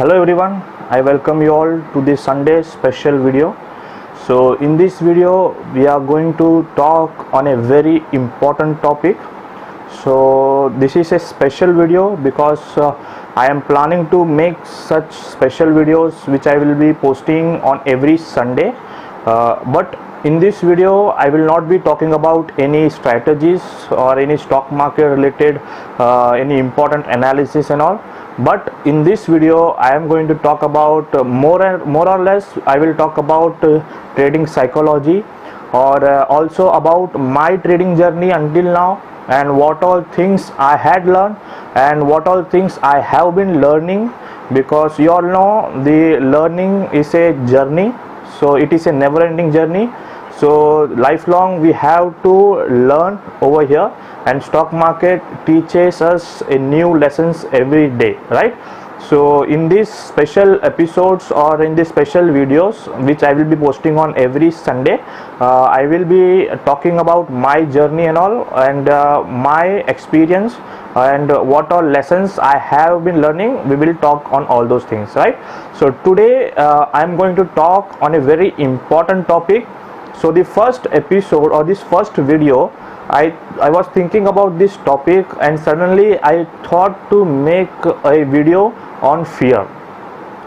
Hello everyone, I welcome you all to this Sunday special video. So in this video we are going to talk on a very important topic. So this is a special video because I am planning to make such special videos which I will be posting on every Sunday. But in this video I will not be talking about any strategies or any stock market related any important analysis and all. But in this video I am going to talk about more or less I will talk about trading psychology, or also about my trading journey until now, and what all things I had learned and what all things I have been learning, because you all know the learning is a journey, so it is a never ending journey. So lifelong we have to learn over here, and stock market teaches us a new lessons every day, right? So in these special episodes or in these special videos which I will be posting on every Sunday, I will be talking about my journey and all, and my experience, and what all lessons I have been learning. We will talk on all those things, right? So today I am going to talk on a very important topic. So the first episode or this first video, I was thinking about this topic, and suddenly I thought to make a video on fear.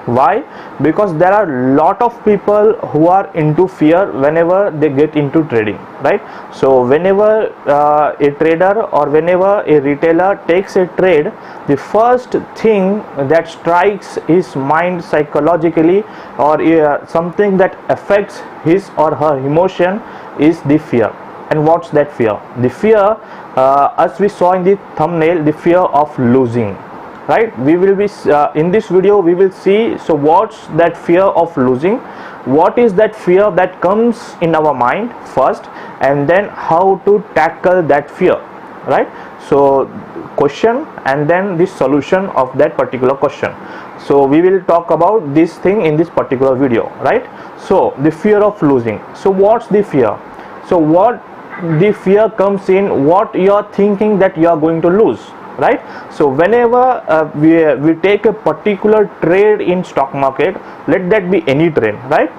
Why? Because there are a lot of people who are into fear whenever they get into trading, right? So whenever a trader or whenever a retailer takes a trade, the first thing that strikes his mind psychologically, or something that affects his or her emotion, is the fear. And what's that fear? The fear, as we saw in the thumbnail, the fear of losing, right? We will be in this video we will see, so what's that fear of losing, what is that fear that comes in our mind first, and then how to tackle that fear, right? So question and then the solution of that particular question. So we will talk about this thing in this particular video, right? So the fear of losing. So what's the fear? So what the fear comes in, what you are thinking that you are going to lose, right? So whenever we take a particular trade in stock market, let that be any trade, right?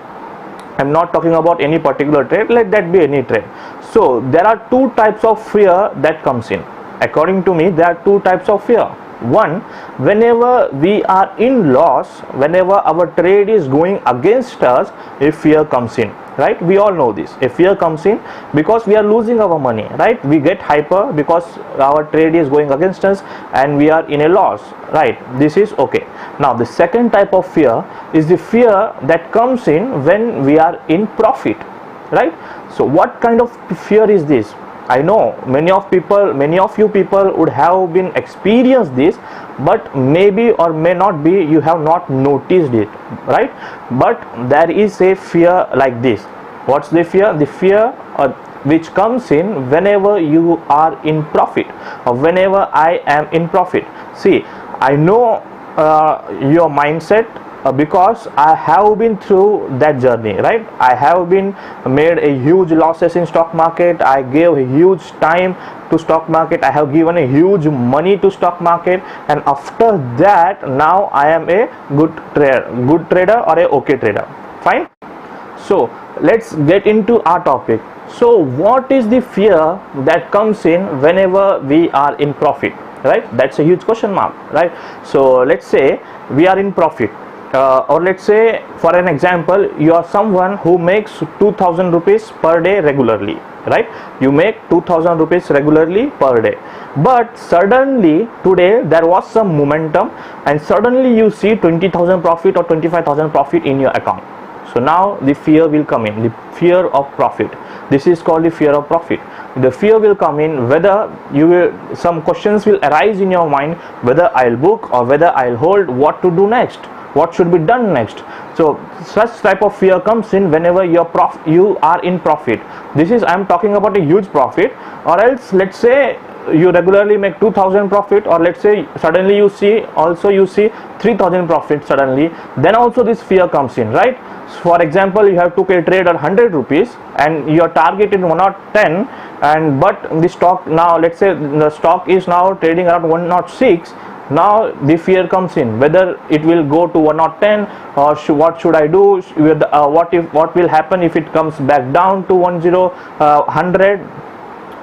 I'm not talking about any particular trade, let that be any trade. So there are two types of fear that comes in. According to me, there are two types of fear. One, whenever we are in loss, whenever our trade is going against us, a fear comes in, right? We all know this. A fear comes in because we are losing our money, right? We get hyper because our trade is going against us and we are in a loss, right? This is okay. Now the second type of fear is the fear that comes in when we are in profit, right? So what kind of fear is this? I know many of you people would have been experienced this, but maybe or may not be you have not noticed it, right? But there is a fear like this. What's the fear? The fear which comes in whenever you are in profit, or whenever I am in profit. See, I know your mindset, because I have been through that journey, right? I have been made a huge losses in stock market. I gave a huge time to stock market. I have given a huge money to stock market, and after that now I am a good trader or a okay trader. Fine. So let's get into our topic. So what is the fear that comes in whenever we are in profit, right? That's a huge question mark, right? So let's say we are in profit. Or let's say, for an example, you are someone who makes 2000 rupees per day regularly, right? You make 2000 rupees regularly per day, but suddenly today there was some momentum and suddenly you see 20,000 profit or 25,000 profit in your account. So now the fear will come in, the fear of profit. This is called the fear of profit. The fear will come in whether some questions will arise in your mind, whether I'll book or whether I'll hold, what to do next, what should be done next. So such type of fear comes in whenever you are in profit. This is, I'm talking about a huge profit, or else let's say you regularly make 2000 profit, or let's say suddenly you see 3000 profit suddenly, then also this fear comes in, right? So for example, you have took a trade at 100 rupees and your target is 110, and but the stock now, let's say the stock is now trading around 106, Now the fear comes in, whether it will go to 110, or what should I do, what will happen if it comes back down to 100.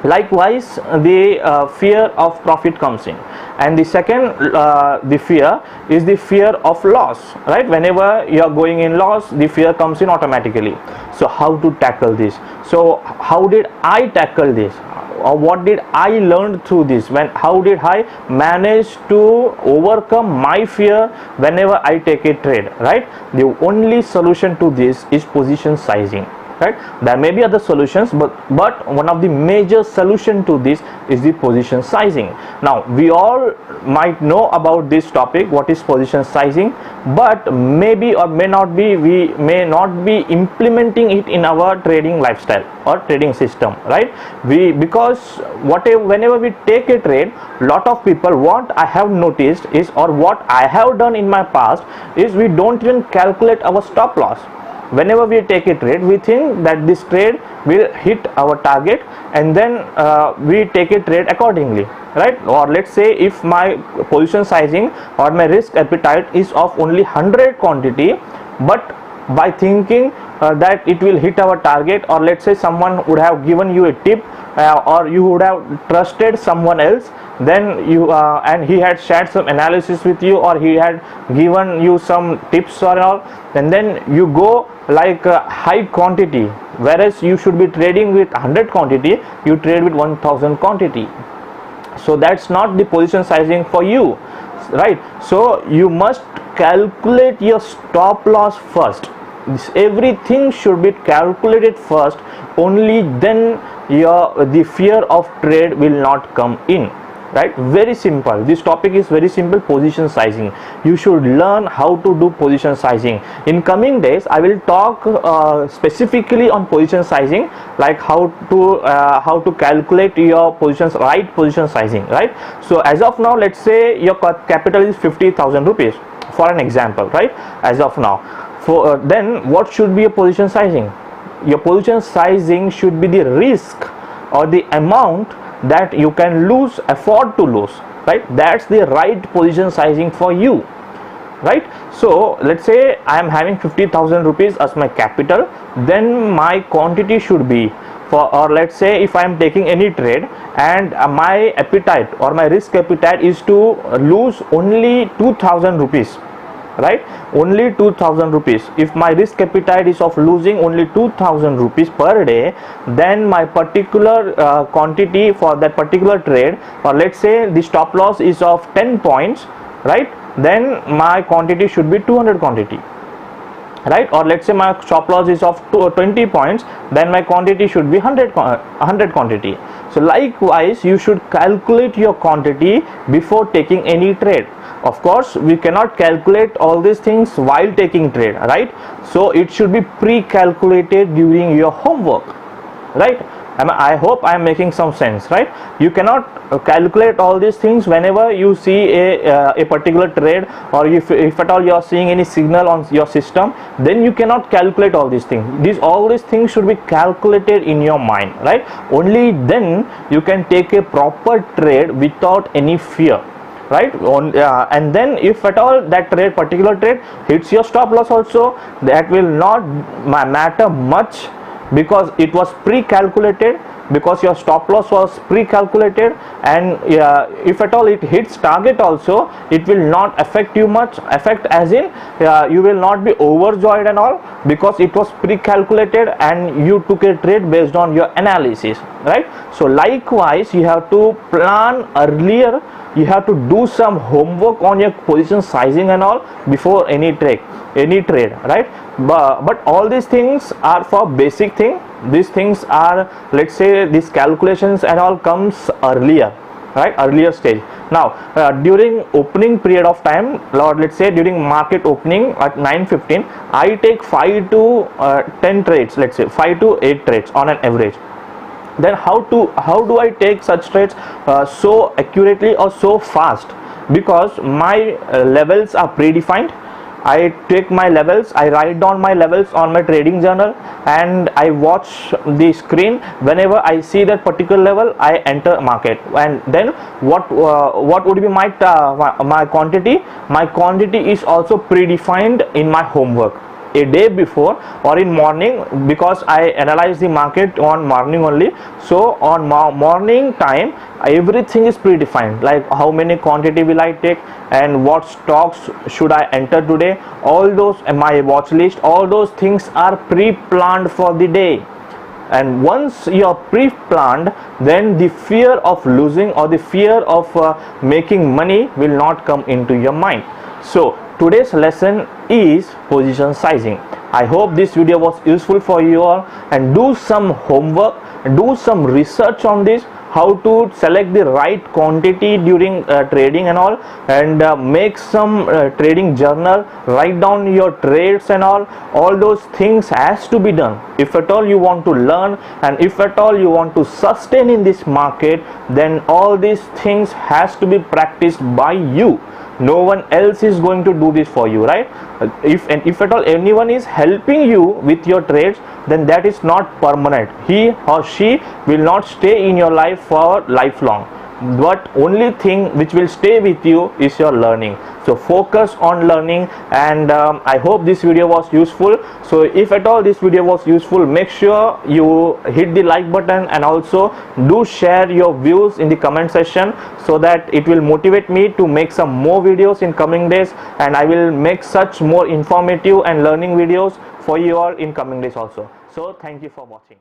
Likewise, the fear of profit comes in. And the second, the fear is the fear of loss, right? Whenever you are going in loss, the fear comes in automatically. So how to tackle this? So how did I tackle this, or what did I learn through this? How did I manage to overcome my fear whenever I take a trade, right? The only solution to this is position sizing, right? There may be other solutions, but one of the major solution to this is the position sizing. Now we all might know about this topic, what is position sizing, but maybe or may not be, we may not be implementing it in our trading lifestyle or trading system, right? Because whenever we take a trade, lot of people, what I have noticed is, or what I have done in my past is, we don't even calculate our stop loss. Whenever we take a trade, we think that this trade will hit our target, and then we take a trade accordingly, right? Or let's say if my position sizing or my risk appetite is of only 100 quantity, but by thinking that it will hit our target, or let's say someone would have given you a tip, or you would have trusted someone else, then you and he had shared some analysis with you, or he had given you some tips or all, and then you go like a high quantity, whereas you should be trading with 100 quantity, you trade with 1000 quantity. So that's not the position sizing for you, right? So you must calculate your stop loss first. Everything should be calculated first, only then the fear of trade will not come in, right? Very simple. This topic is very simple. Position sizing, you should learn how to do position sizing. In coming days I will talk specifically on position sizing, like how to calculate your positions, right position sizing, right? So as of now, let's say your capital is 50,000 rupees for an example, right? As of now, for then what should be your position sizing? Your position sizing should be the risk or the amount that you can afford to lose, right? That's the right position sizing for you, right? So let's say I am having 50,000 rupees as my capital, then my quantity should be or let's say if I am taking any trade, and my appetite or my risk appetite is to lose only 2,000 rupees, right? Only 2,000 rupees. If my risk appetite is of losing only 2,000 rupees per day, then my particular quantity for that particular trade, or let's say the stop loss is of 10 points, right? Then my quantity should be 200 quantity, right? Or let's say my stop loss is of 20 points, then my quantity should be 100 quantity. So likewise, you should calculate your quantity before taking any trade. Of course, we cannot calculate all these things while taking trade, right? So it should be pre-calculated during your homework, right? I hope I am making some sense, right? You cannot calculate all these things whenever you see a particular trade, or if at all you are seeing any signal on your system, then you cannot calculate all these things. All these things should be calculated in your mind, right? Only then you can take a proper trade without any fear, right? And then if at all that particular trade hits your stop loss also, that will not matter much, because it was pre-calculated, because your stop loss was pre-calculated, and if at all it hits target also, it will not affect you much. Affect as in you will not be overjoyed and all, because it was pre-calculated and you took a trade based on your analysis, right? So likewise, you have to plan earlier, you have to do some homework on your position sizing and all before any trade, right? But all these things are for basic thing. These things are, let's say, these calculations and all comes earlier, right? Earlier stage. Now during opening period of time, or let's say during market opening at 9:15, I take 5 to 10 trades, let's say 5 to 8 trades on an average. Then how do I take such trades so accurately or so fast? Because my levels are predefined. I take my levels, I write down my levels on my trading journal, and I watch the screen. Whenever I see that particular level, I enter market. And then what would be my quantity? My quantity is also predefined in my homework a day before or in morning, because I analyze the market on morning only. So on morning time, everything is predefined, like how many quantity will I take and what stocks should I enter today. All those, my watch list, all those things are pre-planned for the day. And once you are pre-planned, then the fear of losing or the fear of making money will not come into your mind. So today's lesson is position sizing. I hope this video was useful for you all, and do some homework, do some research on this, how to select the right quantity during trading and all, and make some trading journal, write down your trades and all those things has to be done. If at all you want to learn, and if at all you want to sustain in this market, then all these things has to be practiced by you. No one else is going to do this for you, right? If at all anyone is helping you with your trades, then that is not permanent. He or she will not stay in your life for lifelong. But only thing which will stay with you is your learning. So focus on learning, and I hope this video was useful. So if at all this video was useful, make sure you hit the like button, and also do share your views in the comment section, so that it will motivate me to make some more videos in coming days, and I will make such more informative and learning videos for you all in coming days also. So thank you for watching.